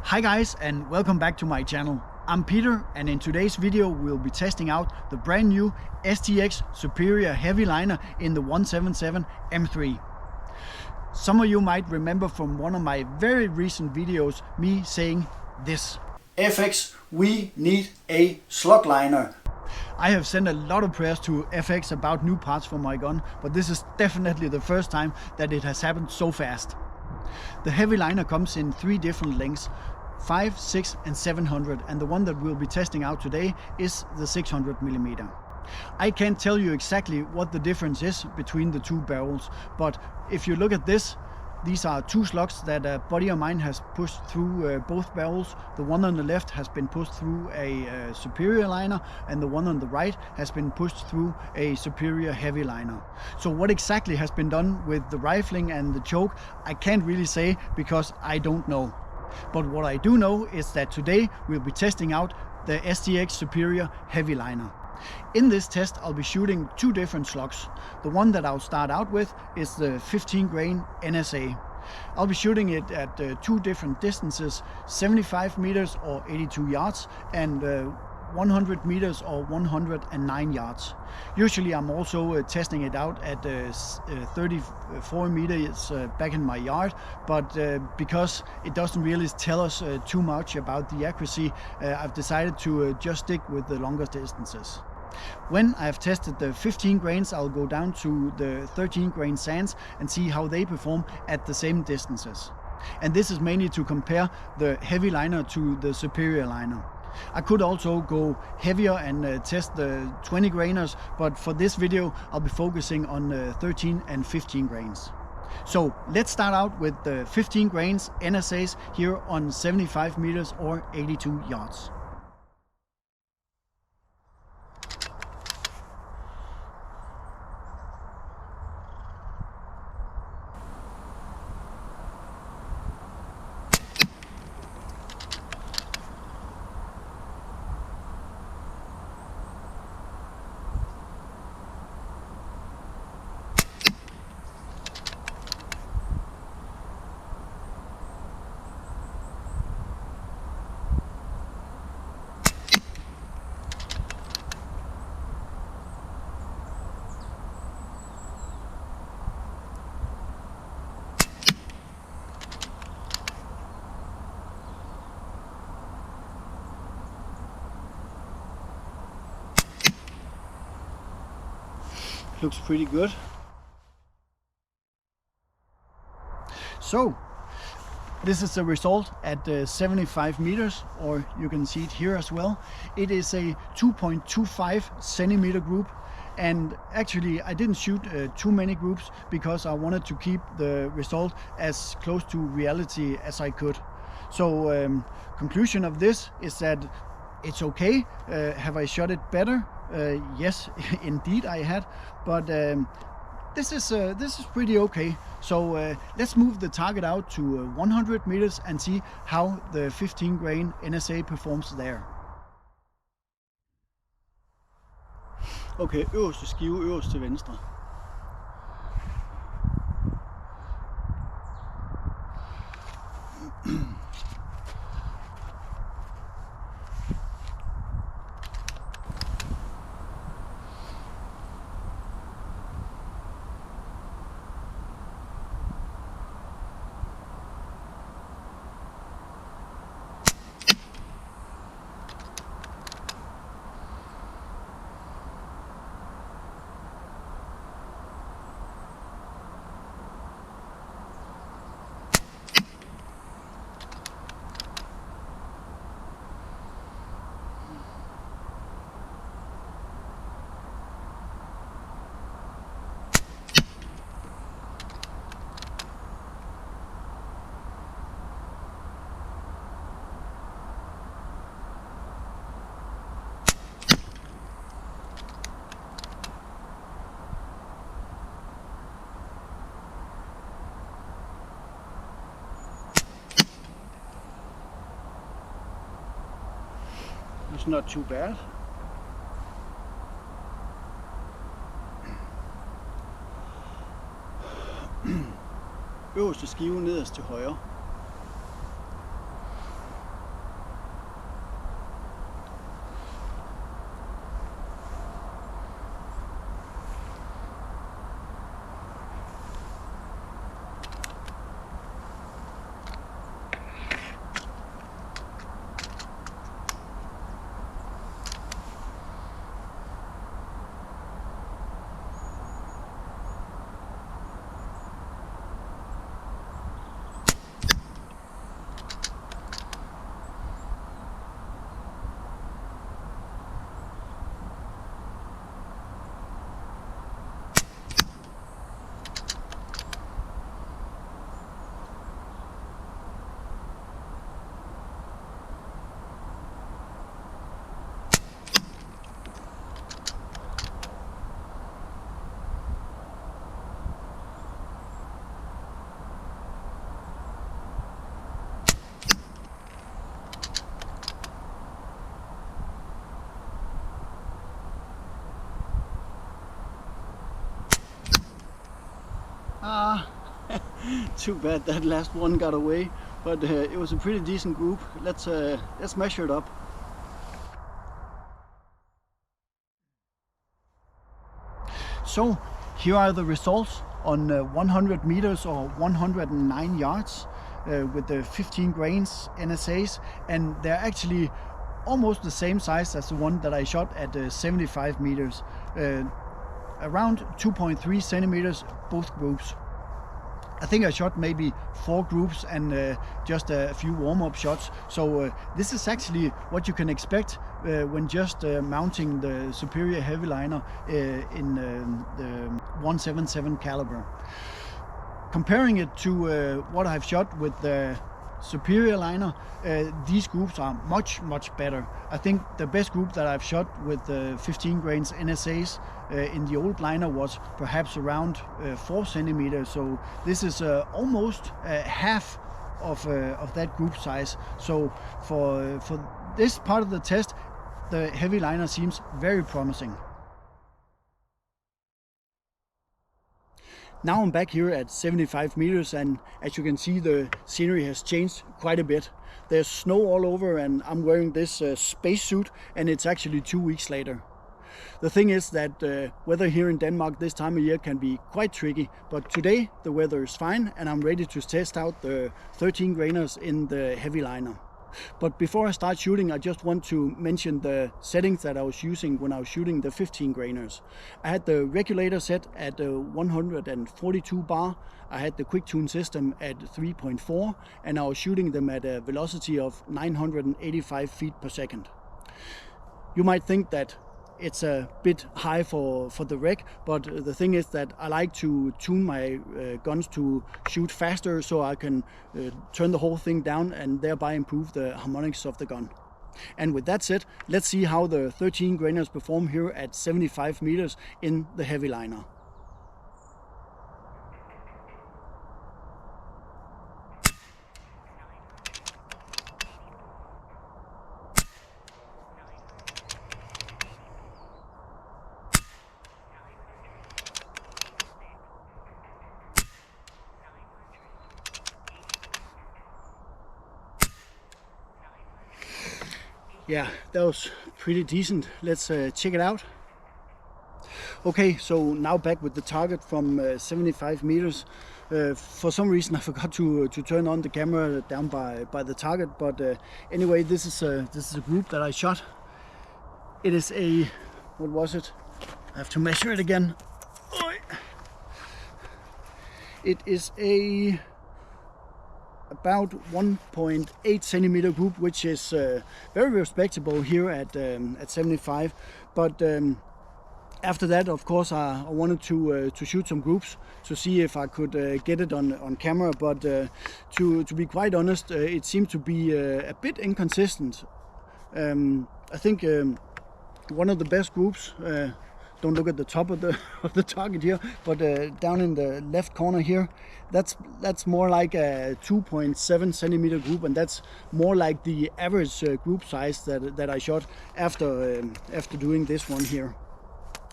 Hi guys, and welcome back to my channel. I'm Peter, and in today's video we'll be testing out the brand new STX Superior Heavy liner in the 177 M3. Some of you might remember from one of my very recent videos me saying this: FX, we need a slug liner. I have sent a lot of prayers to FX about new parts for my gun, but this is definitely the first time that it has happened so fast. The heavy liner comes in 3 different lengths, 5, 6 and 700, and the one that we'll be testing out today is the 600mm. I can't tell you exactly what the difference is between the 2 barrels, but if you look at this, these are 2 slugs that a buddy of mine has pushed through both barrels. The one on the left has been pushed through a Superior liner, and the one on the right has been pushed through a Superior Heavy liner. So what exactly has been done with the rifling and the choke, I can't really say because I don't know. But what I do know is that today we'll be testing out the STX Superior Heavy liner. In this test I'll be shooting 2 different slugs. The one that I'll start out with is the 15 grain NSA. I'll be shooting it at 2 different distances, 75 meters or 82 yards and 100 meters or 109 yards. Usually I'm also testing it out at 34 meters back in my yard, but because it doesn't really tell us too much about the accuracy, I've decided to just stick with the longer distances. When I've tested the 15 grains, I'll go down to the 13 grain sence and see how they perform at the same distances. And this is mainly to compare the heavy liner to the Superior liner. I could also go heavier and test the 20 grainers, but for this video I'll be focusing on 13 and 15 grains. So let's start out with the 15 grains NSAs here on 75 meters or 82 yards. Looks pretty good. So this is the result at 75 meters, or you can see it here as well. It is a 2.25 centimeter group, and actually I didn't shoot too many groups because I wanted to keep the result as close to reality as I could. So conclusion of this is that it's okay. Have I shot it better? Yes, indeed I had, but this is pretty okay. So let's move the target out to 100 meters and see how the 15 grain NSA performs there. Okay, øverste skive øverst til venstre. It's not too bad. Øverste skive nederst til højre. Too bad that last one got away, but it was a pretty decent group. Let's measure it up. So here are the results on 100 meters or 109 yards with the 15 grains NSAs, and they're actually almost the same size as the one that I shot at 75 meters, around 2.3 centimeters both groups. I think I shot maybe 4 groups and just a few warm-up shots. So this is actually what you can expect when just mounting the Superior Heavy liner in the 177 caliber. Comparing it to what I've shot with the Superior liner, these groups are much better. I think the best group that I've shot with the 15 grains NSAs in the old liner was perhaps around 4 centimeters. So this is almost half of that group size. So for this part of the test, the heavy liner seems very promising. Now I'm back here at 75 meters, and as you can see, the scenery has changed quite a bit. There's snow all over and I'm wearing this spacesuit, and it's actually 2 weeks later. The thing is that weather here in Denmark this time of year can be quite tricky, but today the weather is fine and I'm ready to test out the 13 grainers in the heavy liner. But before I start shooting, I just want to mention the settings that I was using when I was shooting the 15 grainers. I had the regulator set at 142 bar, I had the quick tune system at 3.4, and I was shooting them at a velocity of 985 feet per second. You might think that it's a bit high for the rec, but the thing is that I like to tune my guns to shoot faster, so I can turn the whole thing down and thereby improve the harmonics of the gun. And with that said, let's see how the 13 grainers perform here at 75 meters in the heavy liner. Yeah, that was pretty decent. Let's check it out. Okay, so now back with the target from 75 meters. For some reason I forgot to turn on the camera down by the target, but anyway, this is a group that I shot. It is a, what was it? I have to measure it again. It is a about 1.8 centimeter group, which is very respectable here at 75. But after that, of course, I wanted to shoot some groups to see if I could get it on camera. But to be quite honest, it seemed to be a bit inconsistent. I think one of the best groups. Don't look at the top of the target here, but down in the left corner here, that's more like a 2.7 centimeter group, and that's more like the average group size that I shot after doing this one here.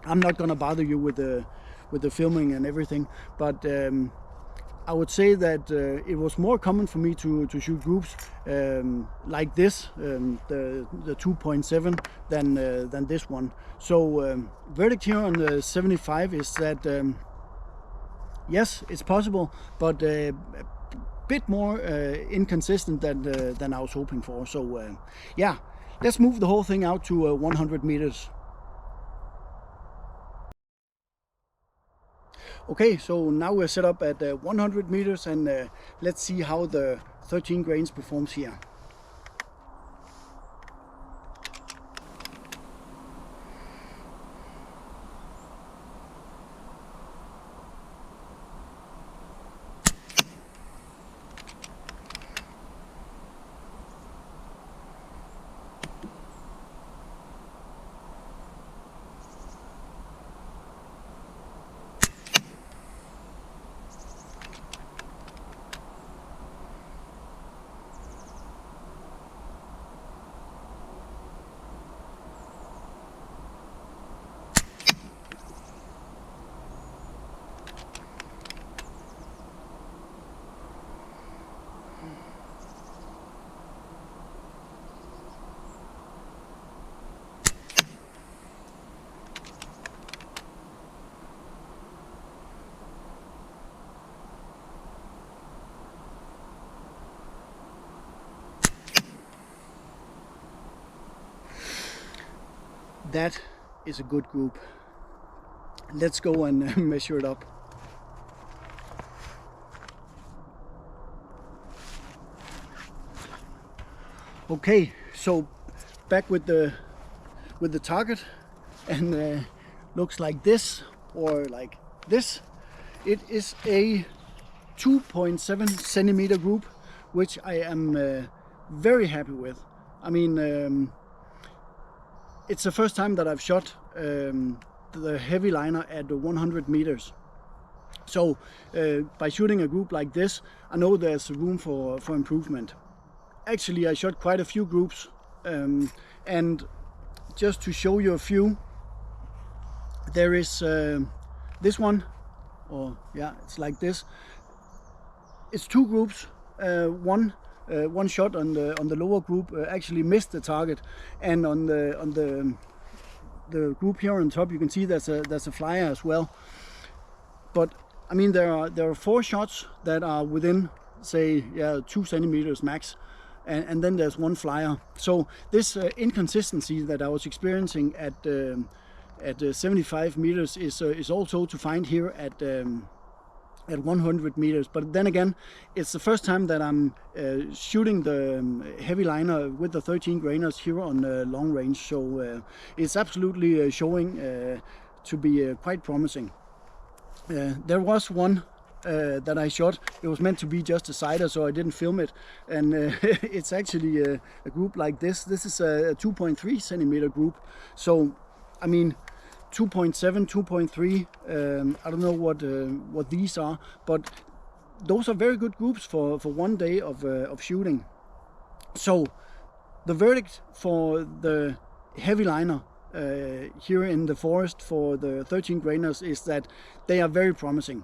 I'm not gonna bother you with the filming and everything, but I would say that it was more common for me to shoot groups like this, the 2.7, than this one. So verdict here on the 75 is that yes, it's possible, but a bit more inconsistent than I was hoping for. So yeah, let's move the whole thing out to 100 meters. Okay, so now we're set up at 100 meters, and let's see how the 13 grains performs here. That is a good group. Let's go and measure it up. Okay, so back with the target, and looks like this or like this. It is a 2.7 centimeter group, which I am very happy with. I mean, it's the first time that I've shot the heavy liner at 100 meters. So by shooting a group like this, I know there's room for improvement. Actually, I shot quite a few groups, and just to show you a few, there is this one, or yeah, it's like this. It's two groups. One shot on the lower group actually missed the target, and on the group here on top, you can see there's a flyer as well. But I mean, there are 4 shots that are within, say, 2 centimeters max, and then there's 1 flyer. So this inconsistency that I was experiencing at 75 meters is also to find here at 100 meters. But then again, it's the first time that I'm shooting the heavy liner with the 13 grainers here on long range, so it's absolutely showing to be quite promising. There was one that I shot. It was meant to be just a sider, so I didn't film it, and it's actually a group like this. This is a 2.3 centimeter group, so I mean 2.7, 2.3, I don't know what these are, but those are very good groups for one day of shooting. So the verdict for the heavy liner here in the forest for the 13 grainers is that they are very promising.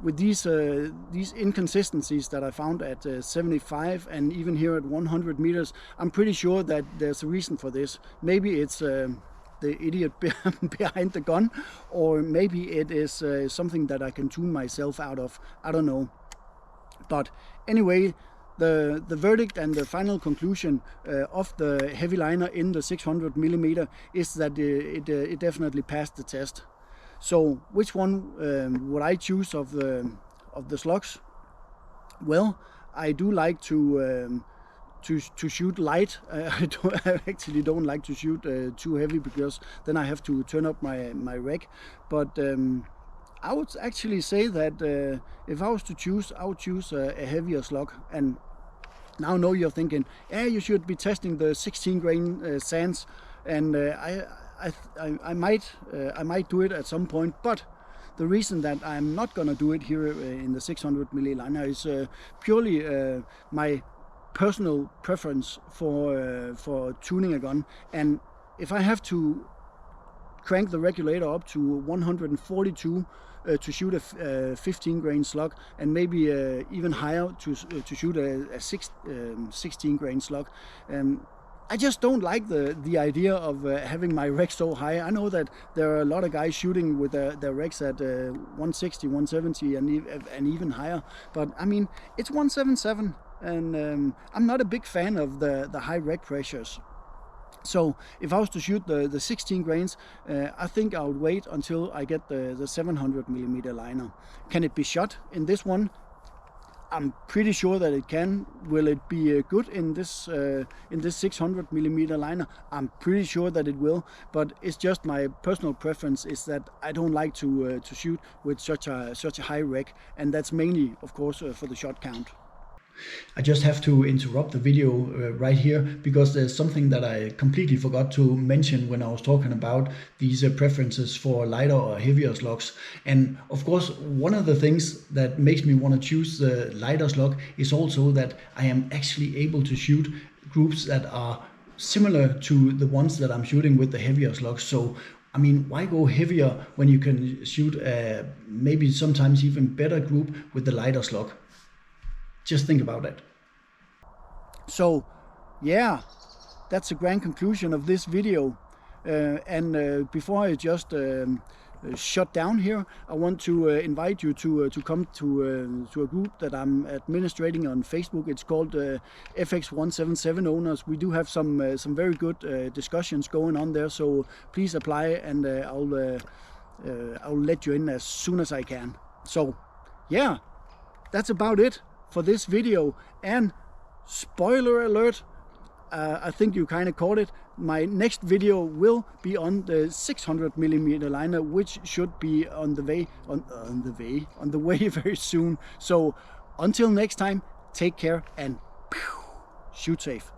With these inconsistencies that I found at 75 and even here at 100 meters, I'm pretty sure that there's a reason for this. Maybe it's the idiot behind the gun, or maybe it is something that I can tune myself out of. I don't know. But anyway, the verdict and the final conclusion of the heavy liner in the 600 millimeter is that it definitely passed the test. So which one would I choose of the slugs? Well, I do like to shoot light. I actually don't like to shoot too heavy, because then I have to turn up my rec. But I would actually say that if I was to choose, I would choose a heavier slug. And now I know you're thinking, yeah, you should be testing the 16 grain sence, and I might do it at some point. But the reason that I'm not gonna do it here in the 600 milli liner is purely my personal preference for tuning a gun. And if I have to crank the regulator up to 142 to shoot a 15 grain slug, and maybe even higher to shoot a 16 grain slug, I just don't like the idea of having my rec so high. I know that there are a lot of guys shooting with their recs at 160, 170 and even higher, but I mean, it's 177, and I'm not a big fan of the high rec pressures. So if I was to shoot the 16 grains, I think I would wait until I get the 700 millimeter liner. Can it be shot in this one? I'm pretty sure that it can. Will it be good in this 600 millimeter liner? I'm pretty sure that it will, but it's just my personal preference is that I don't like to shoot with such a high rec, and that's mainly, of course, for the shot count. I just have to interrupt the video right here, because there's something that I completely forgot to mention when I was talking about these preferences for lighter or heavier slugs. And of course, one of the things that makes me want to choose the lighter slug is also that I am actually able to shoot groups that are similar to the ones that I'm shooting with the heavier slugs. So I mean, why go heavier when you can shoot a maybe sometimes even better group with the lighter slug? Just think about it. So yeah, that's a grand conclusion of this video. And before I just shut down here, I want to invite you to come to a group that I'm administrating on Facebook. It's called FX177 Owners. We do have some very good discussions going on there, so please apply, and I'll let you in as soon as I can. So yeah, that's about it for this video. And spoiler alert, I think you kind of caught it. My next video will be on the 600mm liner, which should be on the way very soon. So until next time, take care and shoot safe.